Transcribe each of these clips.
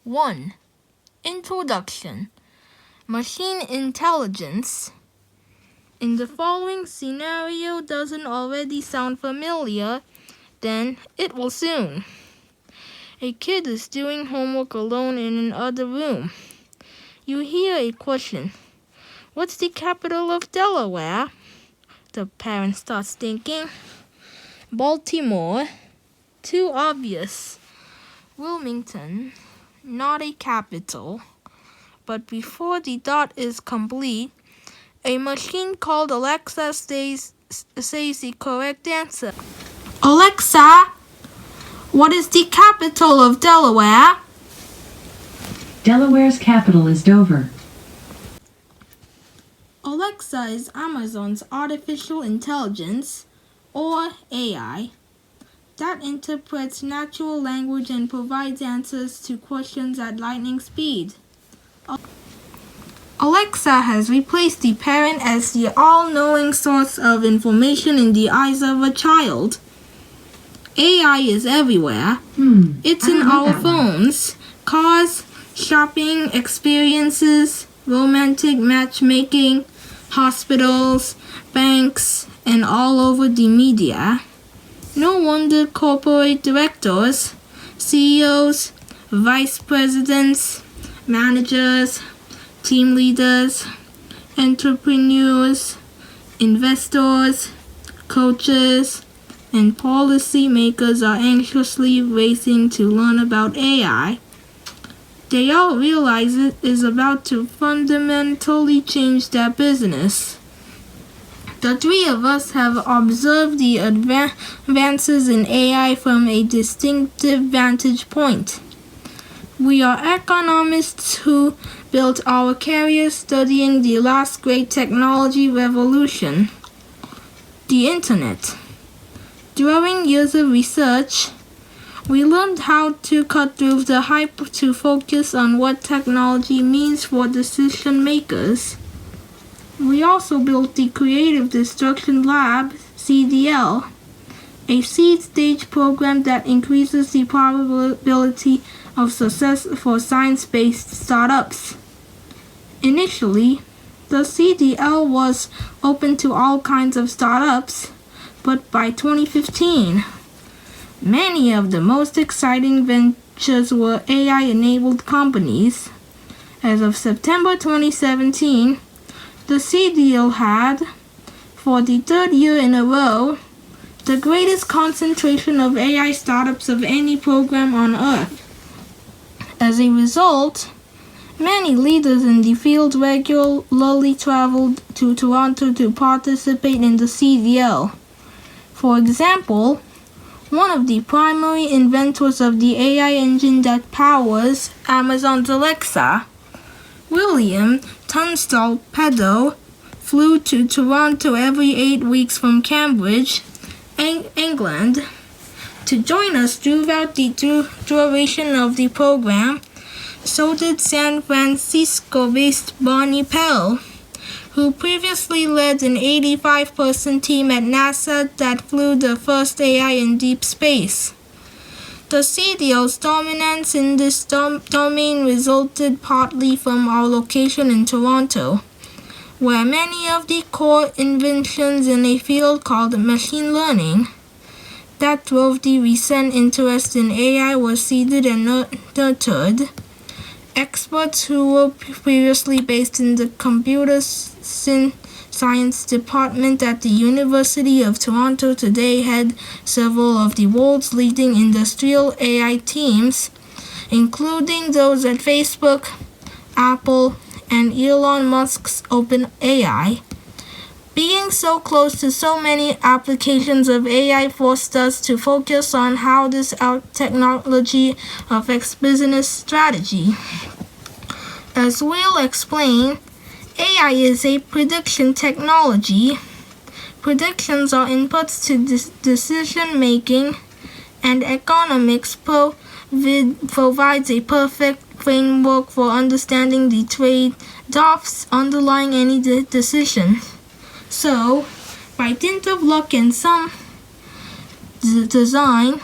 1. Introduction. Machine intelligence. In the following scenario doesn't already sound familiar, then it will soon. A kid is doing homework alone in another room. You hear a question. What's the capital of Delaware? The parent starts thinking. Baltimore. Too obvious. Wilmington. Not a capital. But before the thought is complete, a machine called Alexa says the correct answer. Alexa, what is the capital of Delaware? Delaware's capital is Dover. Alexa is Amazon's artificial intelligence, or AI, that interprets natural language and provides answers to questions at lightning speed. Alexa has replaced the parent as the all-knowing source of information in the eyes of a child. AI is everywhere. It's in our phones, cars, shopping experiences, romantic matchmaking, hospitals, banks, and all over the media. No wonder corporate directors, CEOs, vice presidents, managers, team leaders, entrepreneurs, investors, coaches, and policymakers are anxiously racing to learn about AI. They all realize it is about to fundamentally change their business. The three of us have observed the advances in AI from a distinctive vantage point. We are economists who built our careers studying the last great technology revolution, the Internet. During years of research, we learned how to cut through the hype to focus on what technology means for decision makers. We also built the Creative Destruction Lab, CDL, a seed-stage program that increases the probability of success for science-based startups. Initially, the CDL was open to all kinds of startups, but by 2015, many of the most exciting ventures were AI-enabled companies. As of September 2017, the CDL had, for the third year in a row, the greatest concentration of AI startups of any program on Earth. As a result, many leaders in the field regularly traveled to Toronto to participate in the CDL. For example, one of the primary inventors of the AI engine that powers Amazon's Alexa, William Tunstall Pedo, flew to Toronto every 8 weeks from Cambridge, England, to join us throughout the duration of the program. So did San Francisco-based Barney Pell, who previously led an 85-person team at NASA that flew the first AI in deep space. The CDL's dominance in this domain resulted partly from our location in Toronto, where many of the core inventions in a field called machine learning that drove the recent interest in AI were seeded and nurtured. Experts who were previously based in the computer science department at the University of Toronto today head several of the world's leading industrial AI teams, including those at Facebook, Apple, and Elon Musk's OpenAI. Being so close to so many applications of AI forced us to focus on how this technology affects business strategy. As we'll explain, AI is a prediction technology. Predictions are inputs to decision making, and economics provides a perfect framework for understanding the trade-offs underlying any decision. So, by dint of luck and some design,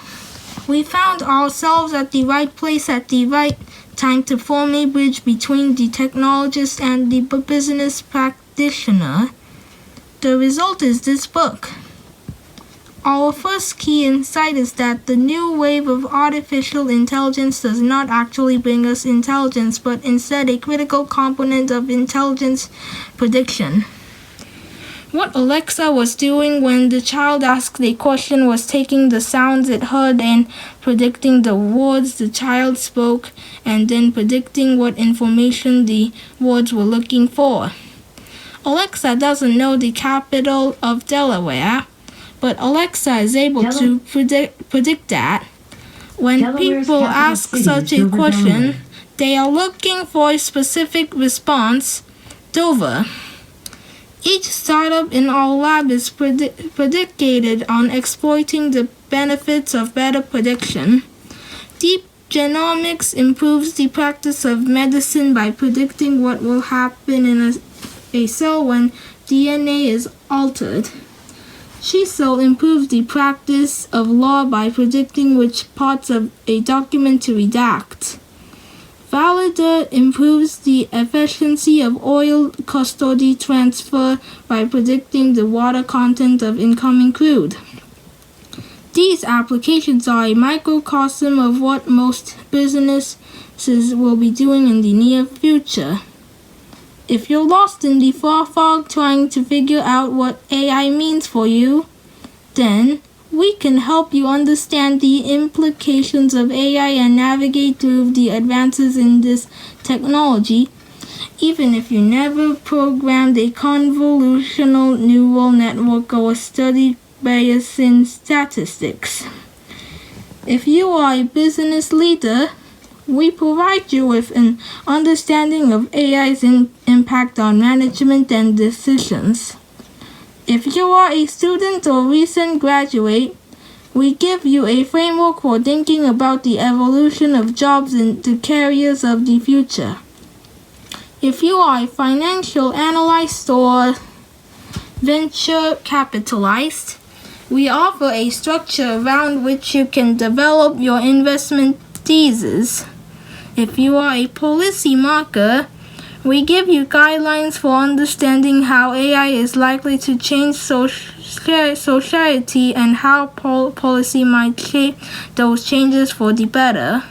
We found ourselves at the right place at the right time to form a bridge between the technologist and the business practitioner. The result is this book. Our first key insight is that the new wave of artificial intelligence does not actually bring us intelligence, but instead a critical component of intelligence prediction. What Alexa was doing when the child asked a question was taking the sounds it heard and predicting the words the child spoke, and then predicting what information the words were looking for. Alexa doesn't know the capital of Delaware, but Alexa is able to predict that. When Delaware's people capital ask city such is a Dover, question, Delaware. they are looking for a specific response, Dover. Each startup in our lab is predicated on exploiting the benefits of better prediction. Deep genomics improves the practice of medicine by predicting what will happen in a cell when DNA is altered. Chisel improves the practice of law by predicting which parts of a document to redact. Validator improves the efficiency of oil custody transfer by predicting the water content of incoming crude. These applications are a microcosm of what most businesses will be doing in the near future. If you're lost in the fog trying to figure out what AI means for you, then we can help you understand the implications of AI and navigate through the advances in this technology, even if you never programmed a convolutional neural network or studied Bayesian statistics. If you are a business leader, we provide you with an understanding of AI's impact on management and decisions. If you are a student or recent graduate, we give you a framework for thinking about the evolution of jobs in the careers of the future. If you are a financial analyst or venture capitalist, we offer a structure around which you can develop your investment thesis. If you are a policy marker, we give you guidelines for understanding how AI is likely to change society and how policy might shape those changes for the better.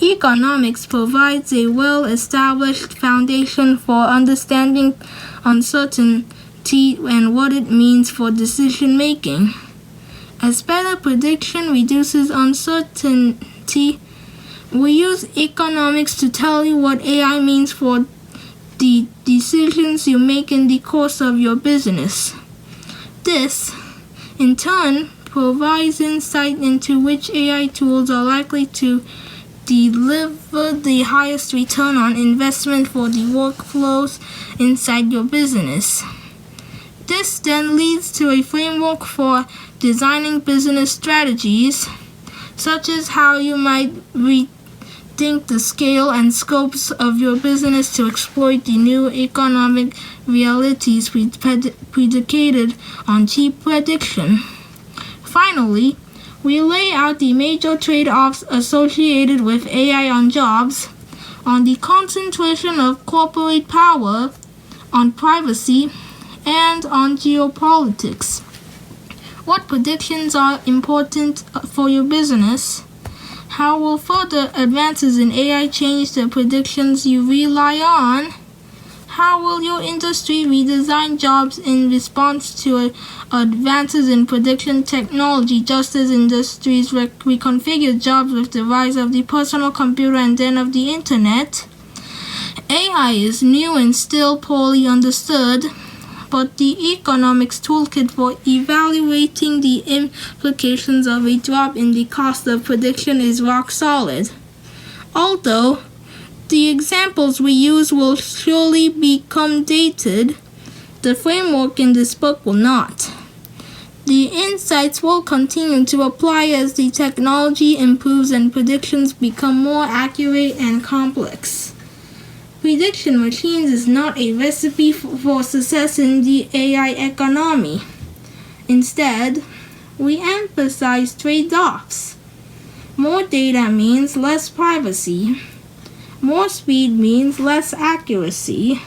Economics provides a well-established foundation for understanding uncertainty and what it means for decision-making. As better prediction reduces uncertainty, we use economics to tell you what AI means for the decisions you make in the course of your business. This, in turn, provides insight into which AI tools are likely to deliver the highest return on investment for the workflows inside your business. This then leads to a framework for designing business strategies, such as how you might rethink the scale and scopes of your business to exploit the new economic realities predicated on cheap prediction. Finally, we lay out the major trade-offs associated with AI on jobs, on the concentration of corporate power, on privacy, and on geopolitics. What predictions are important for your business? How will further advances in AI change the predictions you rely on? How will your industry redesign jobs in response to advances in prediction technology, just as industries reconfigure jobs with the rise of the personal computer and then of the internet? AI is new and still poorly understood, but the economics toolkit for evaluating the implications of a drop in the cost of prediction is rock solid. Although the examples we use will surely become dated, the framework in this book will not. The insights will continue to apply as the technology improves and predictions become more accurate and complex. Prediction machines is not a recipe for success in the AI economy. Instead, we emphasize trade-offs. More data means less privacy. More speed means less accuracy.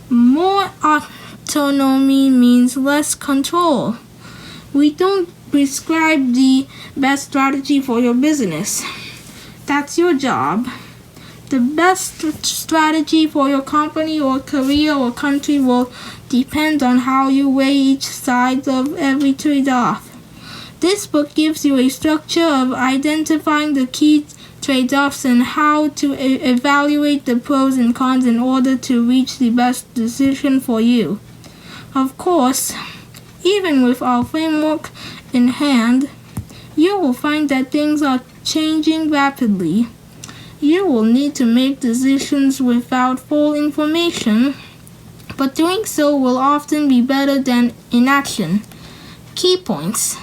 More autonomy means less control. We don't prescribe the best strategy for your business. That's your job. The best strategy for your company or career or country will depend on how you weigh each side of every trade-off. This book gives you a structure of identifying the key trade-offs and how to evaluate the pros and cons in order to reach the best decision for you. Of course, even with our framework in hand, you will find that things are changing rapidly. You will need to make decisions without full information, but doing so will often be better than inaction. Key points.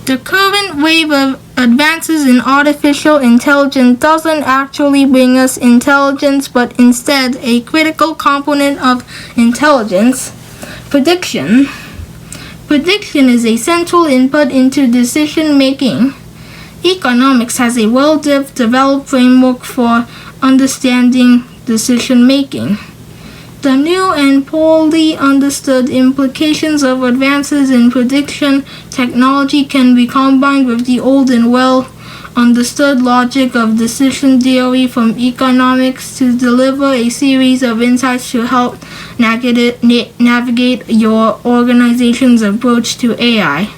The current wave of advances in artificial intelligence doesn't actually bring us intelligence, but instead a critical component of intelligence, prediction. Prediction is a central input into decision making. Economics has a well-developed framework for understanding decision making. The new and poorly understood implications of advances in prediction technology can be combined with the old and well-understood logic of decision theory from economics to deliver a series of insights to help navigate your organization's approach to AI.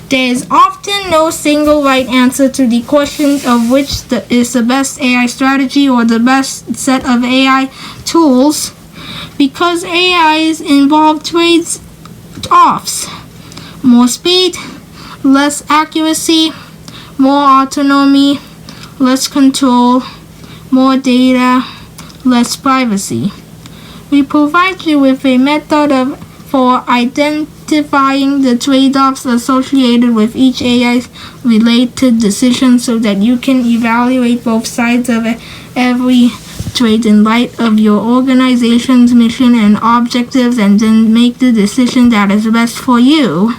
There is often no single right answer to the question of which is the best AI strategy or the best set of AI tools, because AIs involve trade-offs. More speed, less accuracy, more autonomy, less control, more data, less privacy. We provide you with a method for identifying the trade-offs associated with each AI-related decision so that you can evaluate both sides of every trade in light of your organization's mission and objectives and then make the decision that is best for you.